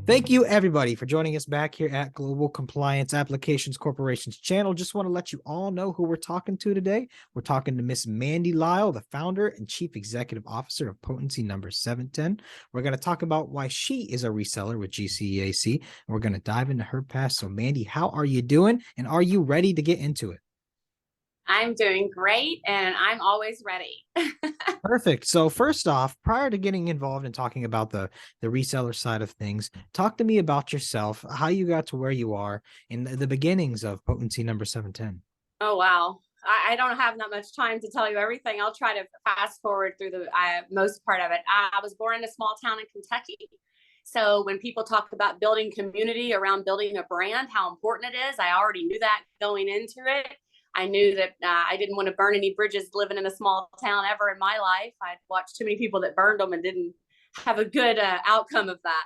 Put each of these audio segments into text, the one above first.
Thank you, everybody, for joining us back here at Global Compliance Applications Corporation's channel. Just want to let you all know who we're talking to today. We're talking to Miss Mandy Lile, the founder and chief executive officer of Potency number 710. We're going to talk about why she is a reseller with GCAC, and we're going to dive into her past. So, Mandy, how are you doing, and are you ready to get into it? I'm doing great, and I'm always ready. Perfect. So first off, prior to getting involved in talking about the reseller side of things, talk to me about yourself, how you got to where you are in the beginnings of Potency number 710. Oh, wow. I don't have that much time to tell you everything. I'll try to fast forward through the most part of it. I was born in a small town in Kentucky. So when people talk about building community around building a brand, how important it is, I already knew that going into it. I knew that I didn't want to burn any bridges living in a small town ever in my life. I'd watched too many people that burned them and didn't have a good outcome of that.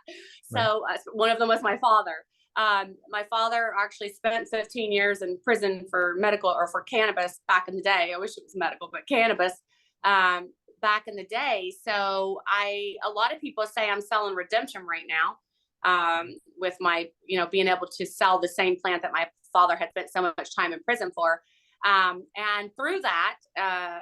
Right. So one of them was my father. My father actually spent 15 years in prison for medical or for cannabis back in the day. I wish it was medical, but cannabis back in the day. So a lot of people say I'm selling redemption right now with my, being able to sell the same plant that my father had spent so much time in prison for. And through that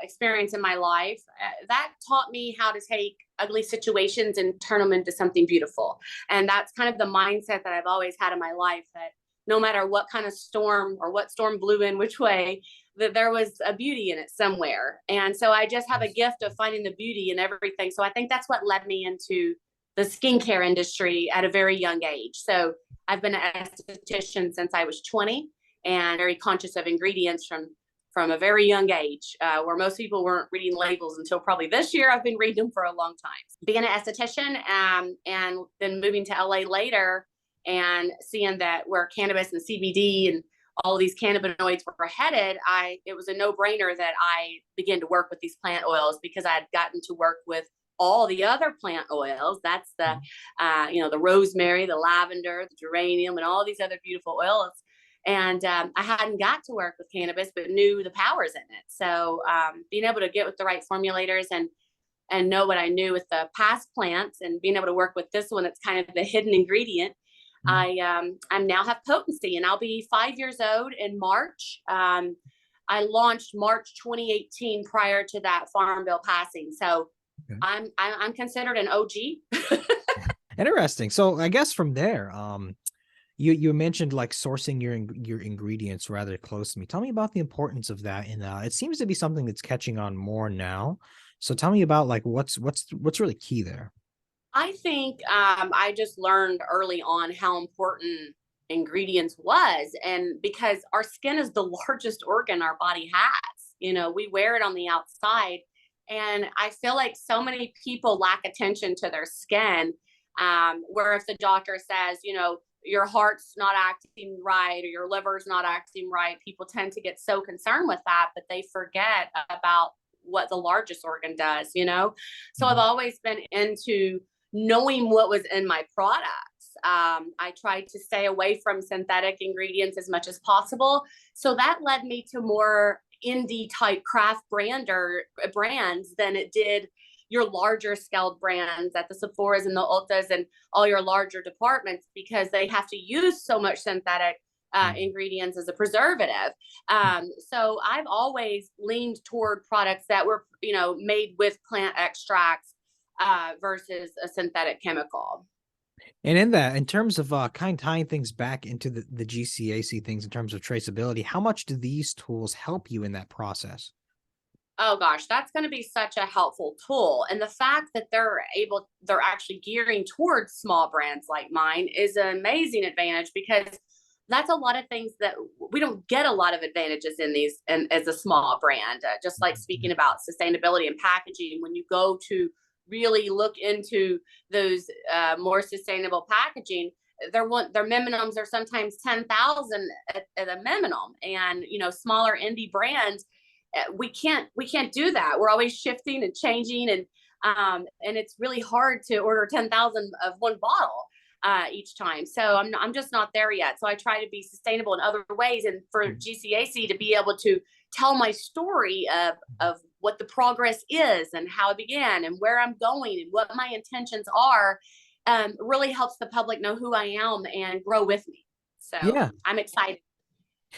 experience in my life, that taught me how to take ugly situations and turn them into something beautiful. And that's kind of the mindset that I've always had in my life, that no matter what kind of storm or what storm blew in which way, that there was a beauty in it somewhere. And so I just have a gift of finding the beauty in everything. So I think that's what led me into the skincare industry at a very young age. So I've been an esthetician since I was 20, and very conscious of ingredients from a very young age, where most people weren't reading labels until probably this year. I've been reading them for a long time. Being an esthetician and then moving to LA later and seeing that where cannabis and CBD and all of these cannabinoids were headed, it was a no-brainer that I began to work with these plant oils, because I had gotten to work with all the other plant oils. That's the, the rosemary, the lavender, the geranium, and all these other beautiful oils. And I hadn't got to work with cannabis, but knew the powers in it. So being able to get with the right formulators and know what I knew with the past plants, and being able to work with this one that's kind of the hidden ingredient, I now have Potency, and I'll be 5 years old in March. I launched March 2018 prior to that Farm Bill passing. So okay. I'm considered an OG. Interesting. So I guess from there, you mentioned like sourcing your ingredients rather close to me. Tell me about the importance of that. And it seems to be something that's catching on more now. So tell me about like what's really key there. I think I just learned early on how important ingredients was, and because our skin is the largest organ our body has. We wear it on the outside, and I feel like so many people lack attention to their skin. Where if the doctor says, your heart's not acting right or your liver's not acting right, people tend to get so concerned with that, but they forget about what the largest organ does. So I've always been into knowing what was in my products. I tried to stay away from synthetic ingredients as much as possible. So that led me to more indie type craft brands than it did your larger scaled brands at the Sephoras and the Ultas and all your larger departments, because they have to use so much synthetic ingredients as a preservative. So I've always leaned toward products that were, made with plant extracts versus a synthetic chemical. And in terms of kind of tying things back into the GCAC things in terms of traceability, how much do these tools help you in that process? Oh gosh, that's going to be such a helpful tool. And the fact that they're actually gearing towards small brands like mine is an amazing advantage, because that's a lot of things that we don't get a lot of advantages in these and as a small brand. Just like speaking about sustainability and packaging, when you go to really look into those more sustainable packaging, their minimums are sometimes 10,000 at a minimum. And smaller indie brands, we can't do that. We're always shifting and changing, and it's really hard to order 10,000 of one bottle each time. So I'm just not there yet. So I try to be sustainable in other ways, and for GCAC to be able to tell my story of what the progress is and how it began and where I'm going and what my intentions are. really helps the public know who I am and grow with me. So Yeah. I'm excited.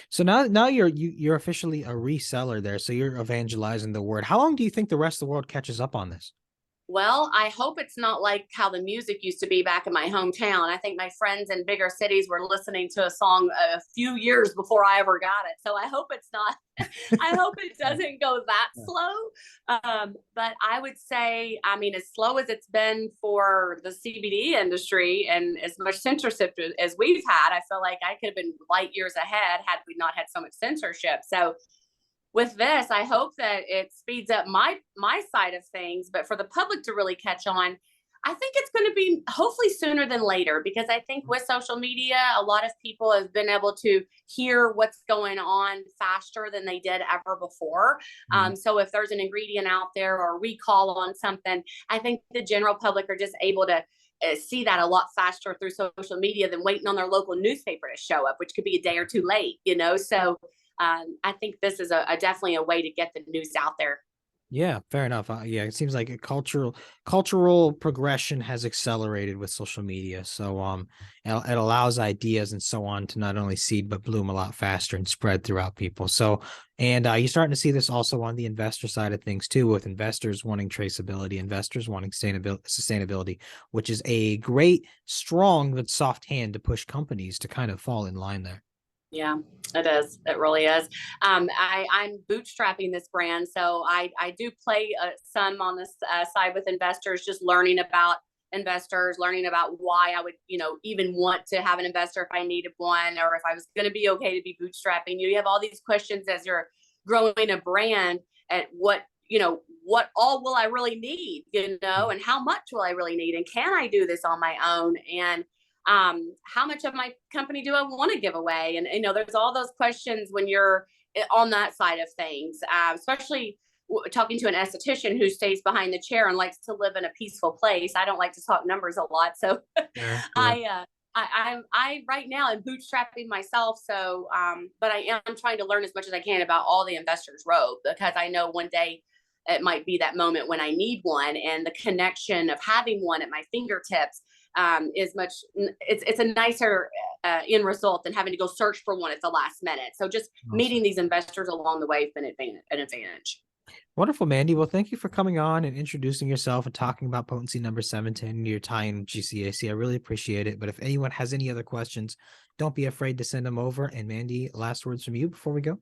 So now you're officially a reseller there. So you're evangelizing the word. How long do you think the rest of the world catches up on this? Well, I hope it's not like how the music used to be back in my hometown. I think my friends in bigger cities were listening to a song a few years before I ever got it. So I hope it's not, I hope it doesn't go that slow. But I would say, I mean, as slow as it's been for the CBD industry and as much censorship as we've had, I feel like I could have been light years ahead had we not had so much censorship. So with this, I hope that it speeds up my side of things, but for the public to really catch on, I think it's going to be hopefully sooner than later, because I think with social media, a lot of people have been able to hear what's going on faster than they did ever before. So if there's an ingredient out there or a recall on something, I think the general public are just able to see that a lot faster through social media than waiting on their local newspaper to show up, which could be a day or two late, So I think this is a definitely a way to get the news out there. Yeah, fair enough. Yeah, it seems like a cultural progression has accelerated with social media. So it allows ideas and so on to not only seed but bloom a lot faster and spread throughout people. So and you're starting to see this also on the investor side of things too, with investors wanting traceability, investors wanting sustainability, which is a great, strong but soft hand to push companies to kind of fall in line there. Yeah, it is. It really is. I'm bootstrapping this brand, so I do play some on this side with investors, just learning about investors, learning about why I would, even want to have an investor if I needed one, or if I was going to be okay to be bootstrapping. You have all these questions as you're growing a brand at what all will I really need, and how much will I really need, and can I do this on my own, and how much of my company do I want to give away? And, there's all those questions when you're on that side of things, especially talking to an esthetician who stays behind the chair and likes to live in a peaceful place. I don't like to talk numbers a lot. So Yeah. I right now am bootstrapping myself. So, but I am trying to learn as much as I can about all the investors' road, because I know one day it might be that moment when I need one, and the connection of having one at my fingertips is much, it's a nicer end result than having to go search for one at the last minute. So just meeting these investors along the way has been an advantage. Wonderful, Mandy. Well, thank you for coming on and introducing yourself and talking about Potency number 710 and your tie in GCAC. I really appreciate it. But if anyone has any other questions, don't be afraid to send them over. And Mandy, last words from you before we go.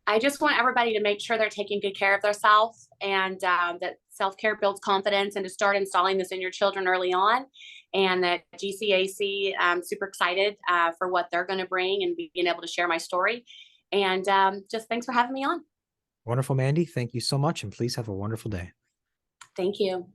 I just want everybody to make sure they're taking good care of themselves, and that self-care builds confidence, and to start installing this in your children early on. And that GCAC, I'm super excited for what they're going to bring and being able to share my story. And just thanks for having me on. Wonderful, Mandy. Thank you so much. And please have a wonderful day. Thank you.